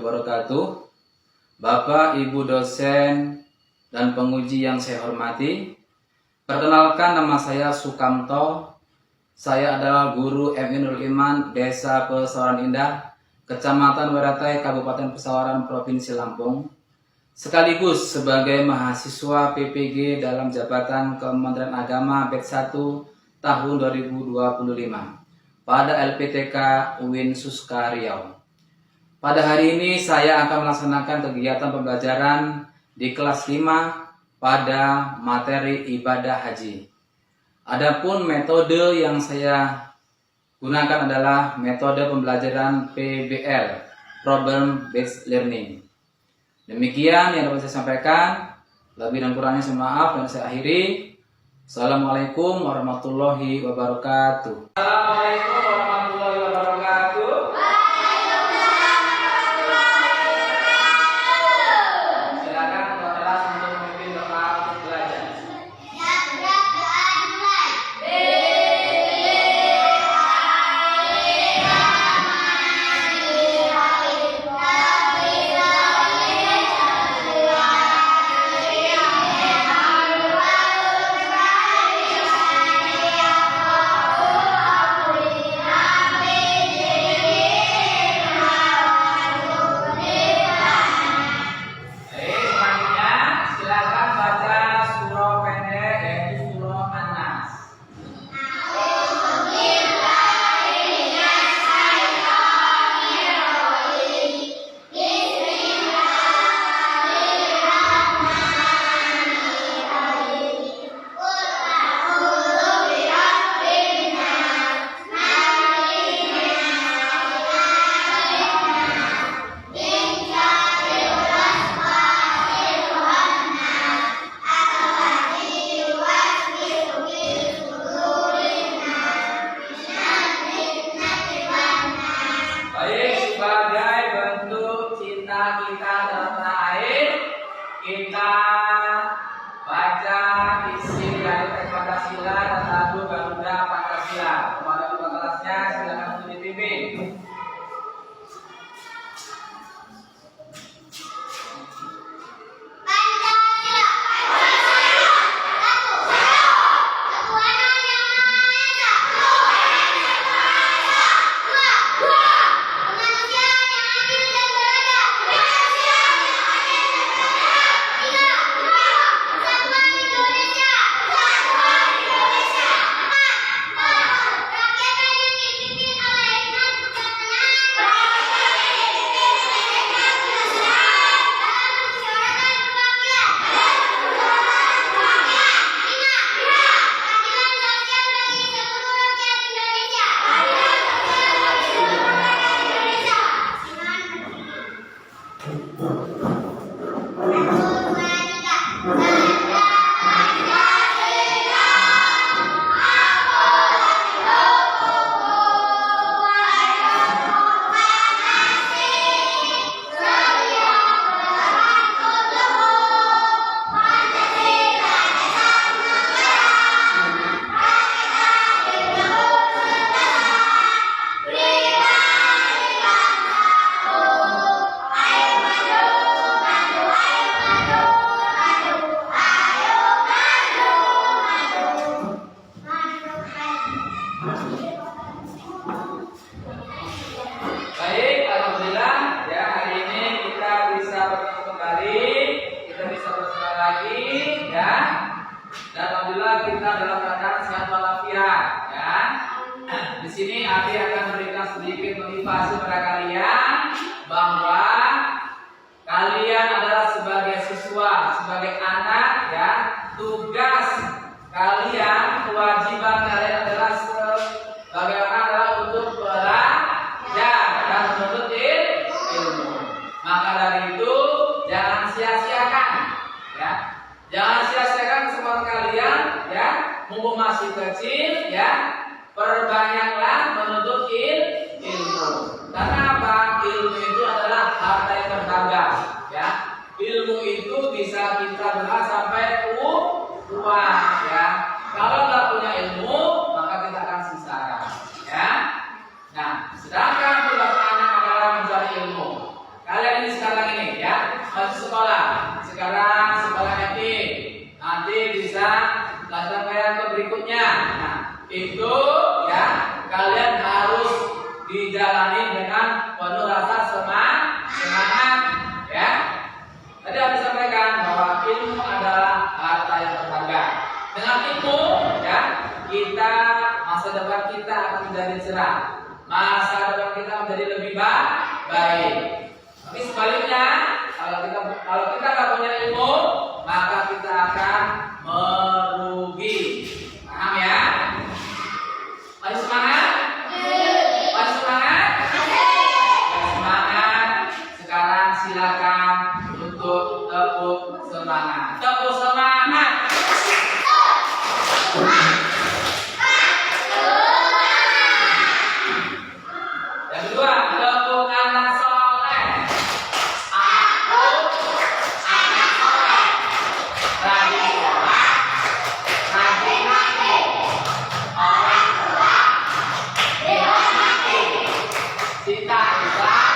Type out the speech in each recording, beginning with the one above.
warahmatullahi wabarakatuh. Bapak, Ibu dosen, dan penguji yang saya hormati. Perkenalkan, nama saya Sukamto. Saya adalah guru MI Nurul Iman, Desa Pesawaran Indah, Kecamatan Waratai, Kabupaten Pesawaran, Provinsi Lampung. Sekaligus sebagai mahasiswa PPG dalam jabatan Kementerian Agama batch 1 tahun 2025 pada LPTK UIN Suska Riau. Pada hari ini saya akan melaksanakan kegiatan pembelajaran di kelas 5 pada materi ibadah haji. Adapun metode yang saya gunakan adalah metode pembelajaran PBL, Problem Based Learning. Demikian yang dapat saya sampaikan. Lebih dan kurangnya saya maaf dan saya akhiri. Assalamualaikum warahmatullahi wabarakatuh. Assalamualaikum warahmatullahi wabarakatuh. Silakan ketua kelas untuk memimpin doa untuk belajar. Sebagai bentuk cinta kita dalam tanah air, kita baca isi dari teks Pancasila dan lagu Garuda Pancasila. Kepada ketua kelasnya silakan untuk dipimpin. Baik, alhamdulillah ya, hari ini kita bisa bertemu kembali, kita bisa bersama lagi ya. Dan alhamdulillah kita dalam keadaan sehat walafiat ya. Di sini Abi akan memberikan sedikit motivasi pada kalian bahwa kalian adalah sebagai siswa, sebagai anak ya. Tugas kalian, kewajiban kalian adalah sebagai anak adalah untuk belajar dan menuntut ilmu. Maka dari itu jangan sia-siakan ya. Jangan sia-siakan kesempatan kalian ya. Mumpung masih kecil ya. Perbanyaklah menuntut ilmu. Karena apa? Ilmu itu adalah harta yang berharga ya. Ilmu itu bisa kita benar sampai tua ya. Kalau nggak punya ilmu maka kita akan sengsara ya. Nah, sedangkan tugas anak adalah mencari ilmu. Kalian ini sekarang ini ya masih sekolah. Sekarang sekolah FI. Nanti bisa lanjut ke berikutnya. Nah, itu ya kalian harus dijalani dengan penuh rasa semangat ya. Tadi aku sampaikan bahwa ilmu adalah harta yang berharga. Dengan ilmu ya kita masa depan kita akan menjadi cerah. Masa depan kita menjadi lebih baik. Tapi sebaliknya kalau kita nggak punya ilmu maka kita akan merugi. Paham ya? Masih semangat? Masih semangat? Semangat. Sekarang silakan untuk tepuk semangat. Tepuk semangat. Yang kedua, tepuk anak soleh. Aku anak soleh. Rajin sholat, rajin ngaji. Orang tua dihormati. Cinta Islam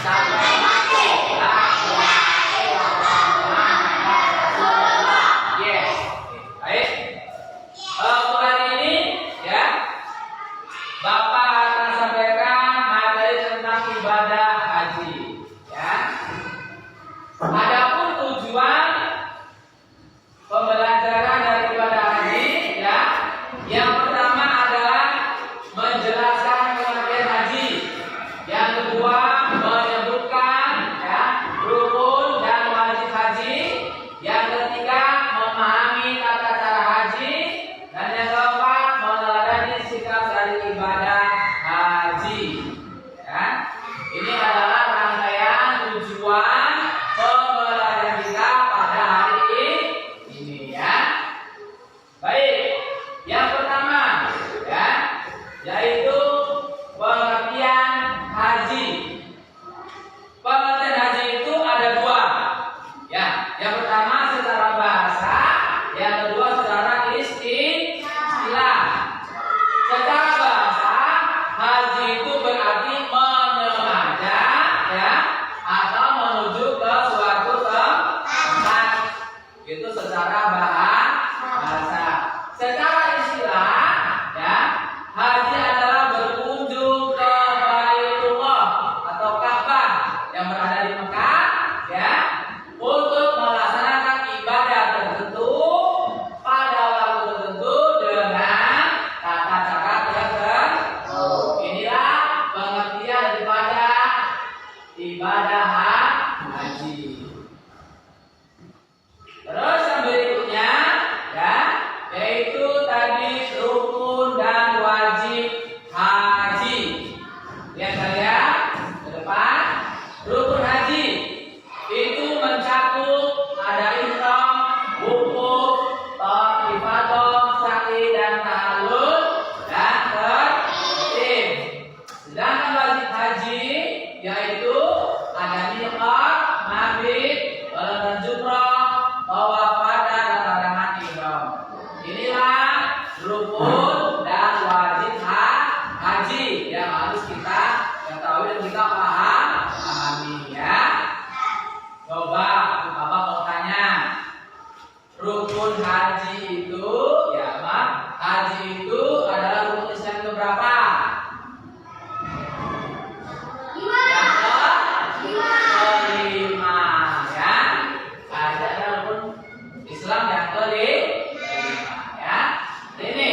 sampai mati. La ilaha illallah Muhammadur Rasulullah. Yes. Baik. Untuk hari ini ya, Bapak akan sampaikan materi tentang ibadah haji. Ya. Adapun tujuan pembelajaran dari ibadah haji ya, yang pertama adalah menjelaskan pengertian haji. Yang kedua menyebutkan ya rukun dan wajib haji. Yang ketiga memahami tata cara haji. Dan yang keempat meneladani sikap dari ibadah haji. Ya. Ini adalah rangkaian tujuan pembelajaran kita pada hari ini ya. Baik, yang pertama ya, yaitu pengertian haji. Pengertian haji itu ada dua. Ya, yang pertama secara bahasa, yang kedua secara istilah. Secara bahasa, haji itu berarti menyengaja ya, atau menuju ke suatu tempat. Itu secara bahasa. Secara istilah ya, haji adalah berkunjung ke Baitullah atau Ka'bah yang berada di Mekah ya, untuk melaksanakan ibadah tertentu pada waktu tertentu dengan tata cara tertentu. Inilah pengertian daripada ibadah haji. Terus yang berikutnya ya, yaitu tadi rukun dan wajib haji. Lihat saya ke depan. Rukun haji itu mencakup ada ihram, wukuf, tawaf ifadah, sa'i dan tahallul dan tertib. Sedangkan wajib haji yaitu ada miqat, mabit, dan jumrah, tawaf wada dan larangan ihram. Inilah rukun dan wajib haji yang harus kita ketahui dan kita pahami ya. Coba Bapak mau tanya, rukun haji itu ya Pak, haji itu adalah rukun Islam keberapa? Kelima ya. Ada rukun Islam yang kelima ya. Ini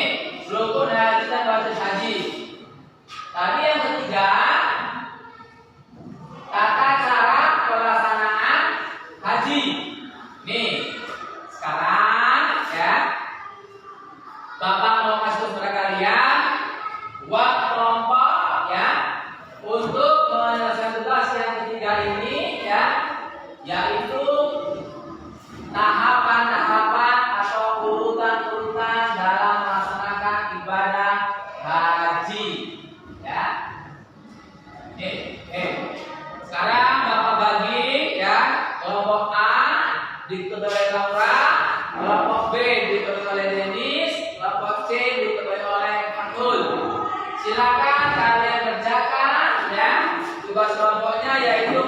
rukun haji dan wajib haji. Tadi yang ketiga, tata cara pelaksanaan haji. Nih, sekarang ya, Bapak mau kasih kepada kalian buat kelompok ya, untuk menyelesaikan tugas yang ketiga ini ya, yaitu tahapan-tahapan atau urutan-urutan dalam melaksanakan ibadah haji ya. Sekarang Bapak bagi ya, kelompok A diketuai oleh Laura, kelompok B diketuai oleh Denis, kelompok C diketuai oleh Fatul. Silakan kalian kerjakan ya tugas kelompoknya, yaitu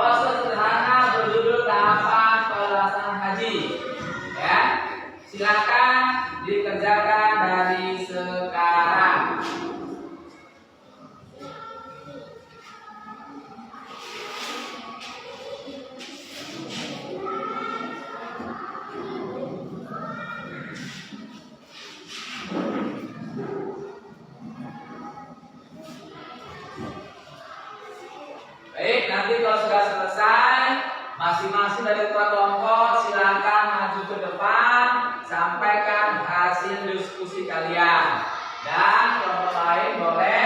pose sederhana berjudul tahapan pelaksanaan haji. Ya, silakan dikerjakan dari sekarang. Baik, nanti kalau sudah selesai, masing-masing dari kelompok silakan maju ke depan, sampaikan hasil diskusi kalian, dan kelompok lain boleh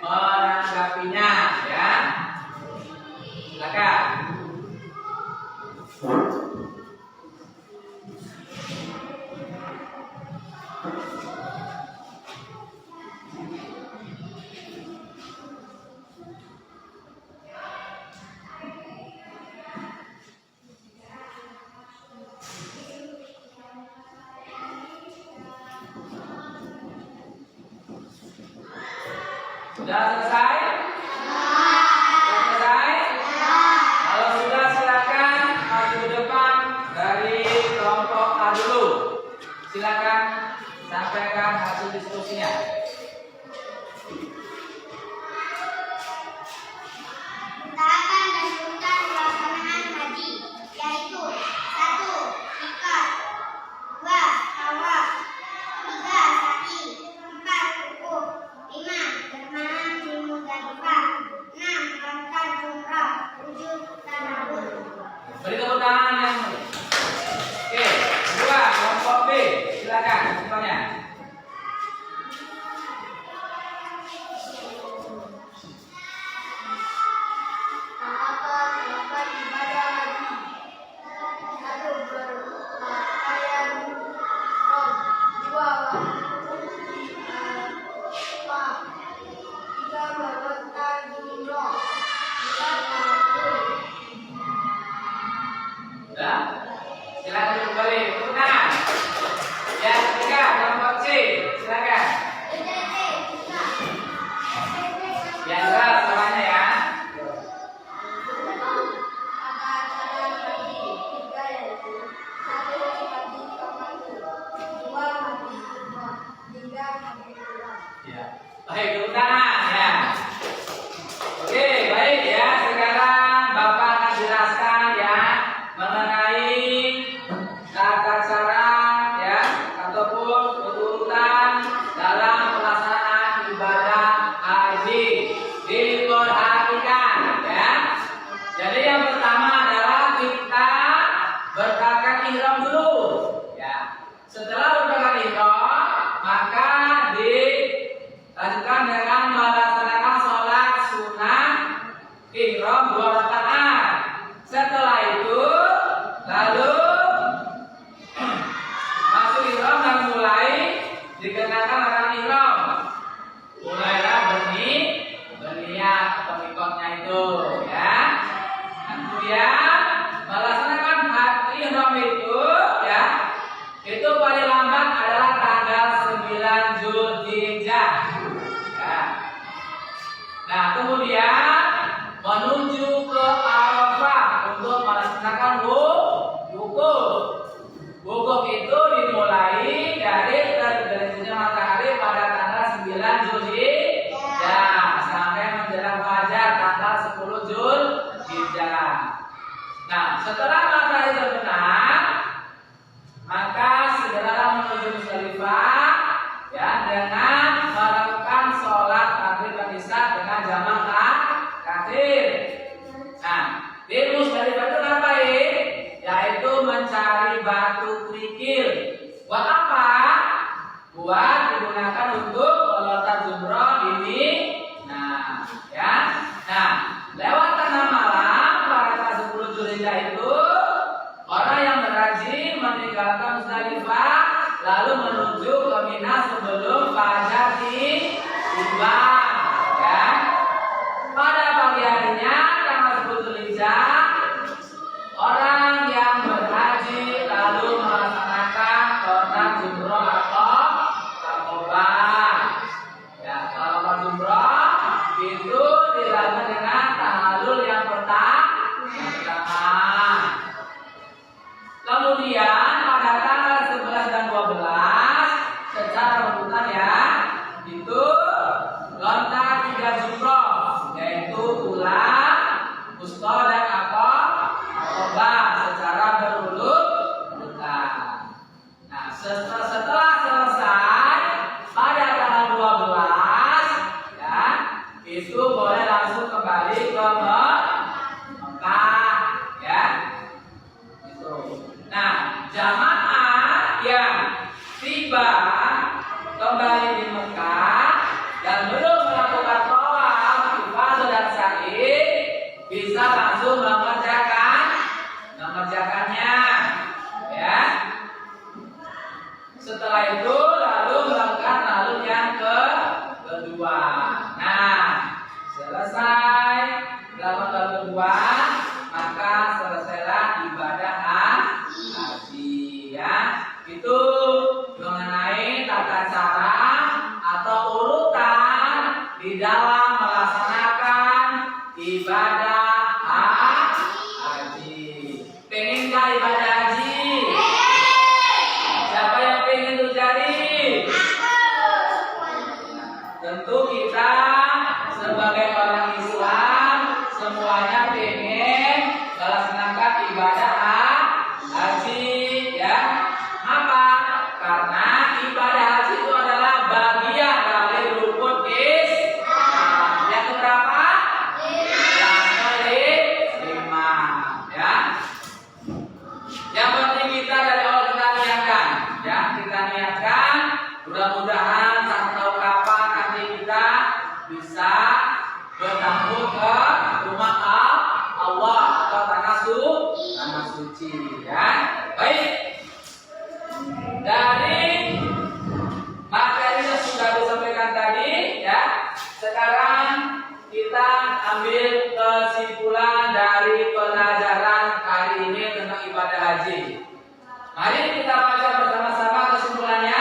menanggapinya, ya. Silakan. Sudah selesai? Sudah selesai? Kalau sudah silakan maju ke depan dari kelompok A dulu. Silakan sampaikan hasil diskusinya. Tahapan dan urutan pelaksanaan haji, yaitu 1. Ikat, 2. Tawaf, 3. Sa'i, 4. Wukuf, 5. Bermalam di Muzdalifah, 6. Melakukan umrah, 7. Tanabur. Beri tepuk tangan yang oke. Kedua, kelompok B, silakan semuanya. Tahapan melakukan ibadah haji, 1. Berpakaian ihram, 2. Tawaf, 3. Melakukan umrah, 4. Tanabur. Sudah? Silakan kembali. Tepuk tangan. Yang ketiga, kelompok C, silakan. Yang keras suaranya ya. Ya. Baik, tepuk tangan ya. Oke, baik ya. Sekarang Bapak akan jelaskan ya mengenai tata cara ya ataupun urutan dalam pelaksanaan ibadah haji. Diperhatikan ya. Jadi yang pertama adalah kita berpakaian ihram dulu ya. Setelah berpakaian ihram, maka dilanjutkan dengan melaksanakan sholat sunnah ihram 2 rakaat. Setelah itu lalu masuk ihram dan mulai dikenakan larangan ihram. Mulailah berniat atau mikotnya itu ya. Kemudian melaksanakan ihram itu ya. Itu paling lambat adalah tanggal 9 Zulhijjah. Ya. Nah, kemudian menuju ke Arafah untuk melaksanakan wukuf. Wukuf itu dimulai dari tergelincirnya matahari pada tanggal 9 Zulhijjah sampai menjelang fajar tanggal 10 Zulhijjah. Nah, setelah matahari terbenam, maka segeralah menuju Muzdalifah ya dengan melakukan sholat maghrib dan isya dengan jamak takhir. Nah, di Muzdalifah itu ngapain? Yaitu mencari batu kerikil. Buat apa? Buat digunakan untuk melontar jumroh ini. Nah, ya. Nah, lewat tengah malam pada tanggal 10 Zulhijjah itu orang yang berhaji meninggalkan Muzdalifah lalu menuju ke Mina sebelum fajar tiba. Ya. Pada pagi harinya tanggal 10 Zulhijjah orang yang berhaji lalu melaksanakan sholat wusta dan apa? Aqaba secara berurut-urutan. Nah, setelah selesai pada tanggal 12 ya, itu boleh langsung kembali ke Mekah ya. Itu. Nah, jamaah yang tiba kembali di Mekah dan belum melakukan tawaf, ifadah dan sa'i bisa langsung mengerjakannya ya. Setelah itu lalu melakukan lalu yang kedua. Nah, selesai melakukan kedua, maka selesailah ibadah haji ya. Itu mengenai tata cara atau urutan di dalam melaksanakan ibadah haji. Pengenkah ibadah haji? Siapa yang pengen terjadi? Tentu kita sebagai orang Islam semuanya pengen melaksanakan ibadah haji ya. Apa? Karena ibadah haji itu adalah bagian dari rukun Islam. Yang keberapa? Yang kelima ya. Yang penting kita dari awal kita niatkan ya, kita niatkan. Mudah-mudahan tak tahu kapan nanti kita bisa bertamu ke rumah Allah atau tanah suci ya. Baik. Dari materi yang sudah disampaikan tadi ya, sekarang kita ambil kesimpulan dari pelajaran kali ini tentang ibadah haji. Mari kita baca bersama-sama kesimpulannya.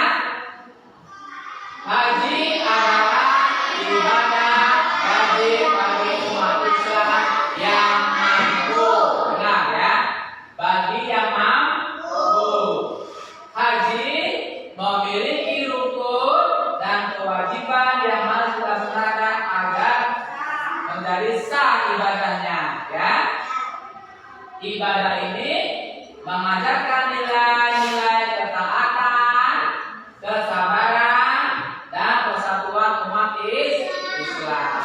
Haji adalah ibadah wajib bagi umat Islam yang mampu. Benar ya? Bagi yang mampu. Haji memiliki rukun dan kewajiban yang harus dilaksanakan agar menjadi sah ibadahnya ya. Ibadah ini mengajarkan nilai-nilai ketaatan, kesabaran, dan persatuan umat Islam.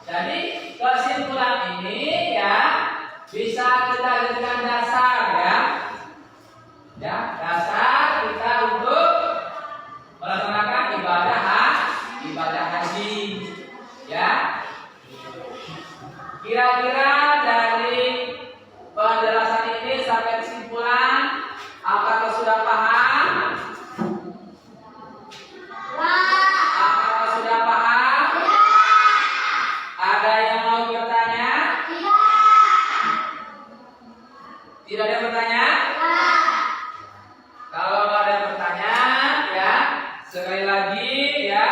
Jadi kesimpulan ini ya bisa kita jadikan dasar ya. Ya, dasar kita untuk melaksanakan ibadah haji ya. Kira-kira dari penjelasan ini sampai kesimpulan, apakah sudah paham? Apakah sudah paham? Ada yang mau bertanya? Tidak ada yang bertanya? Kalau nggak ada yang bertanya, ya sekali lagi ya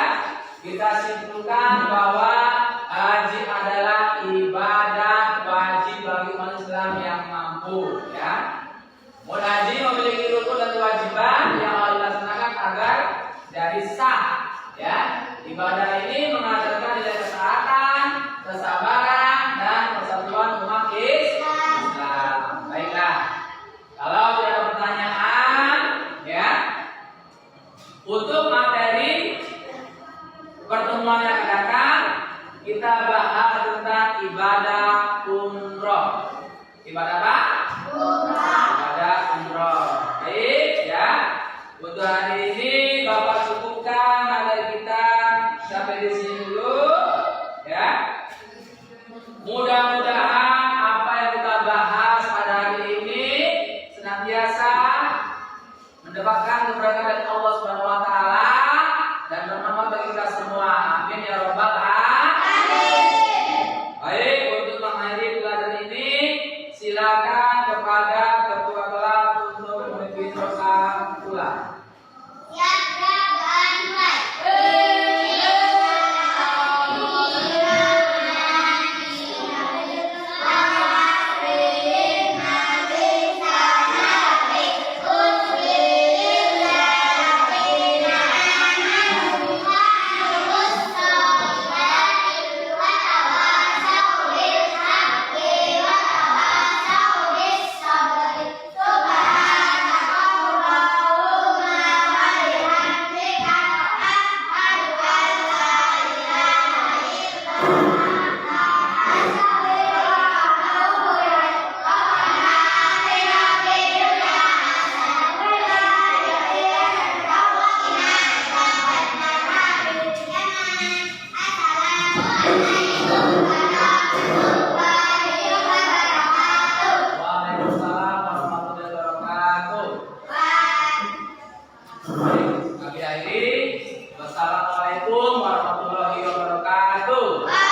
kita simpulkan bahwa haji adalah ibadah wajib bagi umat Islam yang mampu ya. Haji memiliki rukun dan kewajiban yang harus dilaksanakan agar jadi sah ya. Ibadah ini mengajarkan nilai ketaatan, kesabaran, dan persatuan umat Islam. Baiklah. Kalau tidak ada pertanyaan ya, untuk materi pertemuan yang akan datang kita bahas tentang ibadah umroh. Ibadah apa? Ibadah umroh. Baik ya. Untuk hari ini Bapak cukupkan materi kita sampai di sini dulu ya. Mudah-mudahan apa yang kita bahas pada hari ini senantiasa mendapatkan keberkahan dari Allah Subhanahu wa taala dan bermanfaat bagi kita semua. Amin ya rabbal alamin. Baik, untuk mengakhiri pelajaran ini silakan kepada ketua kelas untuk memimpin doa pula. warahmatullahi wabarakatuh.